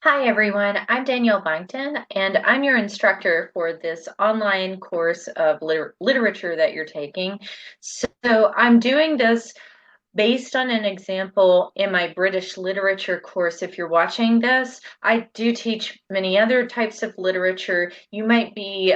Hi everyone, I'm Danielle Byington, and I'm your instructor for this online course of literature that you're taking. So I'm doing this based on an example in my British literature course. If you're watching this, I do teach many other types of literature. You might be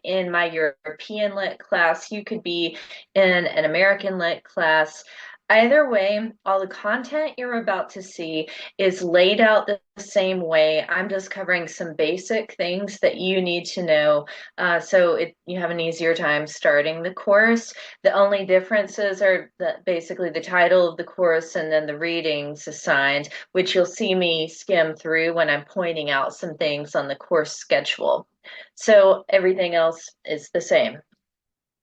in my European lit class, you could be in an American lit class. Either way, all the content you're about to see is laid out the same way. I'm just covering some basic things that you need to know you have an easier time starting the course. The only differences are basically the title of the course and then the readings assigned, which you'll see me skim through when I'm pointing out some things on the course schedule. So everything else is the same.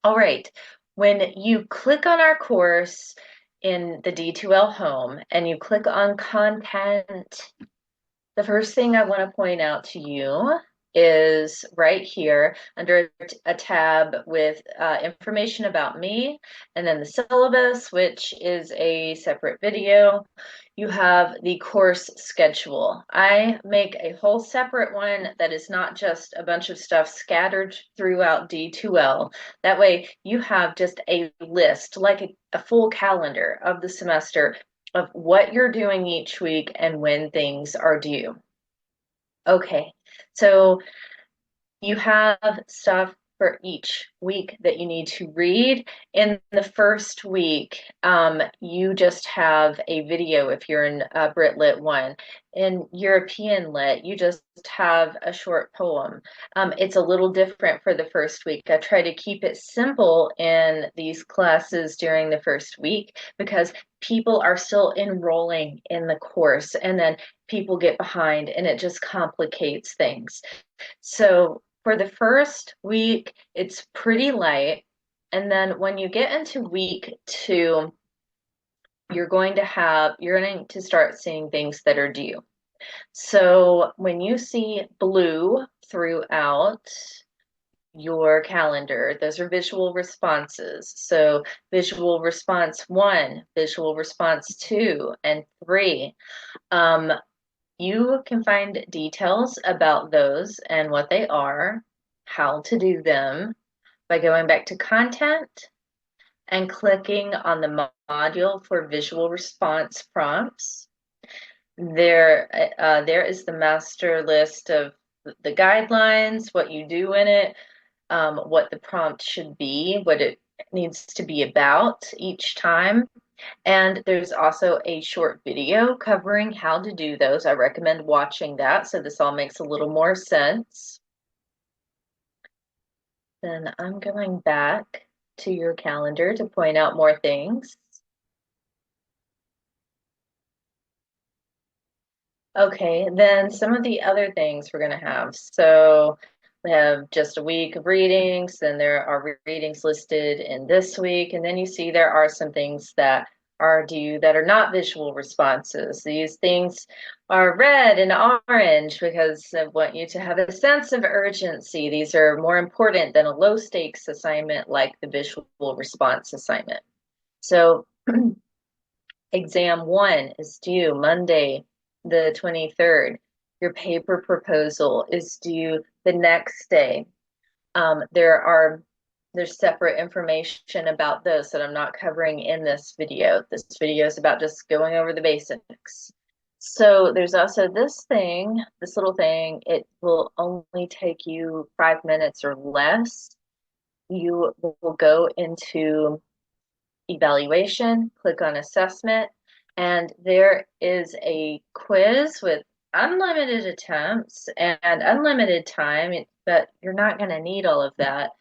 All right. When you click on our course in the D2L home and you click on content, the first thing I want to point out to you is right here under a tab with information about me, and then the syllabus, which is a separate video. You have the course schedule. I make a whole separate one that is not just a bunch of stuff scattered throughout D2L. That way you have just a list, like a full calendar of the semester of what you're doing each week and when things are due. Okay, so you have stuff for each week that you need to read. In the first week, you just have a video if you're in Brit Lit 1. In European Lit, you just have a short poem. It's a little different for the first week. I try to keep it simple in these classes during the first week because people are still enrolling in the course, and then people get behind and it just complicates things. So for the first week, it's pretty light. And then when you get into week two, you're going to start seeing things that are due. So when you see blue throughout your calendar, those are visual responses. So visual response one, visual response two, and three. Um, you can find details about those and what they are, how to do them by going back to content and clicking on the module for visual response prompts. There is the master list of the guidelines, what you do in it, what the prompt should be, what it needs to be about each time. And there's also a short video covering how to do those. I recommend watching that so this all makes a little more sense. Then I'm going back to your calendar to point out more things. Okay, then some of the other things we're going to have. So we have just a week of readings, then there are readings listed in this week, and then you see there are some things that are due that are not visual responses. These things are red and orange because I want you to have a sense of urgency. These are more important than a low stakes assignment like the visual response assignment. So exam one is due Monday, the 23rd. Your paper proposal is due the next day. There's separate information about those that I'm not covering in this video. This video is about just going over the basics. So there's also this thing, this little thing. It will only take you 5 minutes or less. You will go into evaluation, click on assessment, and there is a quiz with unlimited attempts and unlimited time, but you're not going to need all of that.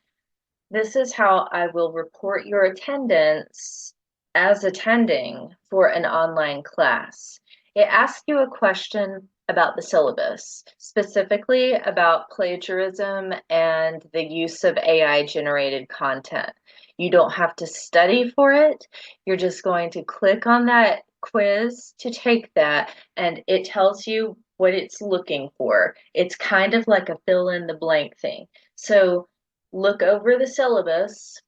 This is how I will report your attendance as attending for an online class. It asks you a question about the syllabus, specifically about plagiarism and the use of AI generated content. You don't have to study for it. You're just going to click on that quiz to take that, and it tells you what it's looking for. It's kind of like a fill in the blank thing. So look over the syllabus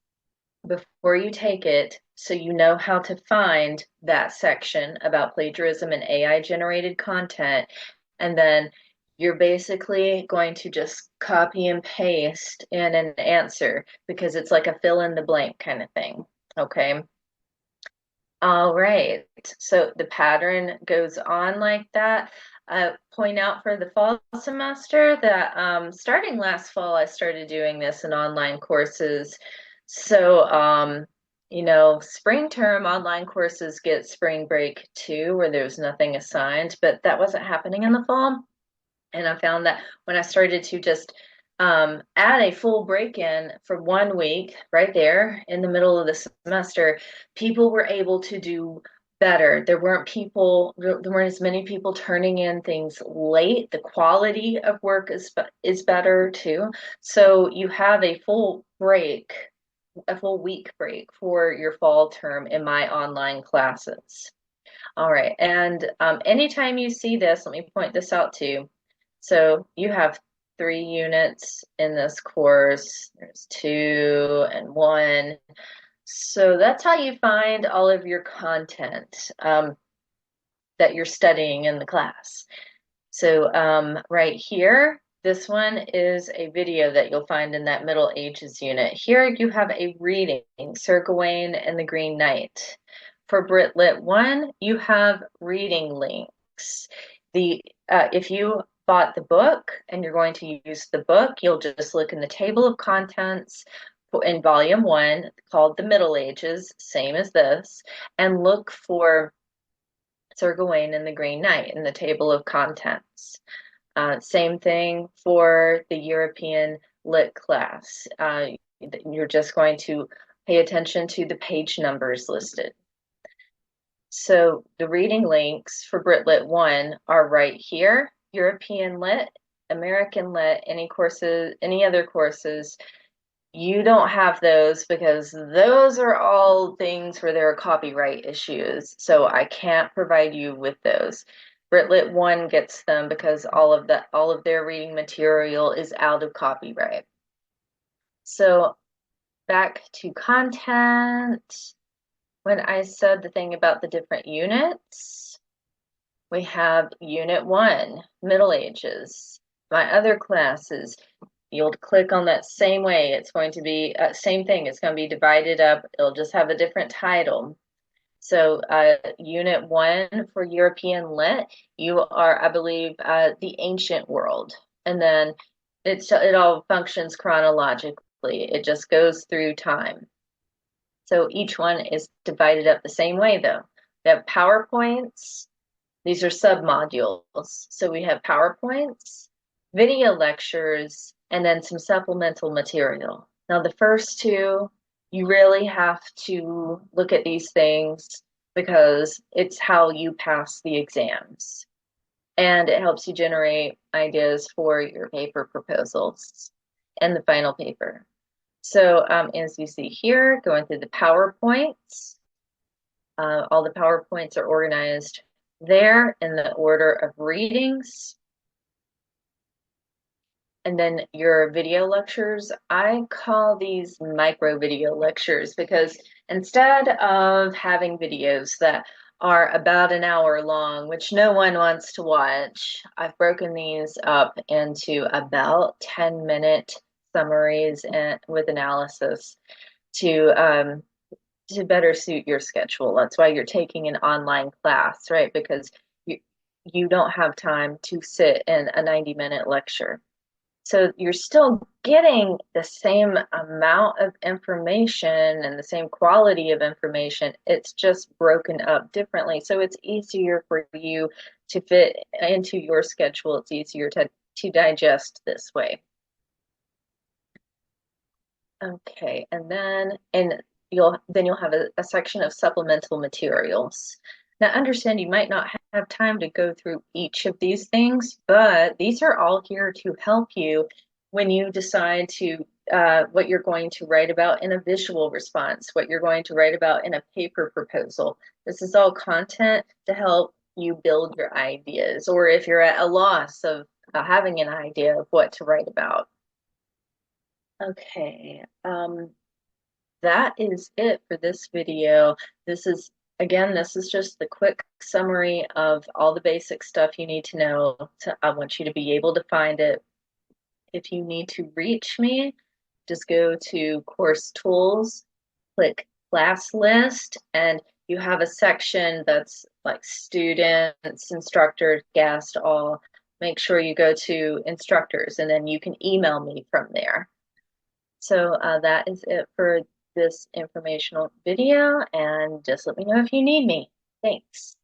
before you take it so you know how to find that section about plagiarism and AI generated content. and then you're basically going to just copy and paste in an answer because it's like a fill in the blank kind of thing. Okay. All right. So the pattern goes on like that. Point out for the fall semester that starting last fall, I started doing this in online courses. So, spring term online courses get spring break too, where there's nothing assigned, but that wasn't happening in the fall. And I found that when I started to just add a full break in for 1 week right there in the middle of the semester, people were able to do better. There weren't as many people turning in things late. The quality of work is better too. So you have a full break, a full week break for your fall term in my online classes. All right, and anytime you see this, let me point this out too. So you have 3 units in this course. There's 2 and 1. So that's how you find all of your content that you're studying in the class. So right here, this one is a video that you'll find in that Middle Ages unit. Here you have a reading, Sir Gawain and the Green Knight. For Brit Lit 1, you have reading links. If you bought the book and you're going to use the book, you'll just look in the table of contents in volume 1 called the Middle Ages, same as this, and look for Sir Gawain and the Green Knight in the table of contents. Same thing for the European Lit class. You're just going to pay attention to the page numbers listed. So the reading links for Brit Lit 1 are right here. European Lit, American Lit, any other courses, you don't have those because those are all things where there are copyright issues. So I can't provide you with those. Brit Lit 1 gets them because all of their reading material is out of copyright. So back to content. When I said the thing about the different units, we have Unit 1, Middle Ages. My other classes, you'll click on that same way. It's going to be same thing. It's going to be divided up. It'll just have a different title. So Unit 1 for European Lit, you are, I believe, the ancient world. And then it all functions chronologically. It just goes through time. So each one is divided up the same way, though. We have PowerPoints. These are submodules. So we have PowerPoints, video lectures, and then some supplemental material. Now, the first two, you really have to look at these things because it's how you pass the exams. And it helps you generate ideas for your paper proposals and the final paper. So as you see here, going through the PowerPoints, all the PowerPoints are organized there in the order of readings. And then your video lectures, I call these micro video lectures because instead of having videos that are about an hour long, which no one wants to watch, I've broken these up into about 10-minute summaries and with analysis to better suit your schedule. That's why you're taking an online class, right? Because you don't have time to sit in a 90-minute lecture. So you're still getting the same amount of information and the same quality of information. It's just broken up differently. So it's easier for you to fit into your schedule. It's easier to digest this way. Okay, and then you'll have a section of supplemental materials. Now understand you might not have time to go through each of these things, but these are all here to help you when you decide to what you're going to write about in a visual response, what you're going to write about in a paper proposal. This is all content to help you build your ideas, or if you're at a loss of having an idea of what to write about. Okay, that is it for this video. This is again, this is just the quick summary of all the basic stuff you need to know. I want you to be able to find it. If you need to reach me, just go to Course Tools, click Class List, and you have a section that's like students, instructors, guests, all. Make sure you go to instructors, and then you can email me from there. So that is it for this informational video, and just let me know if you need me. Thanks.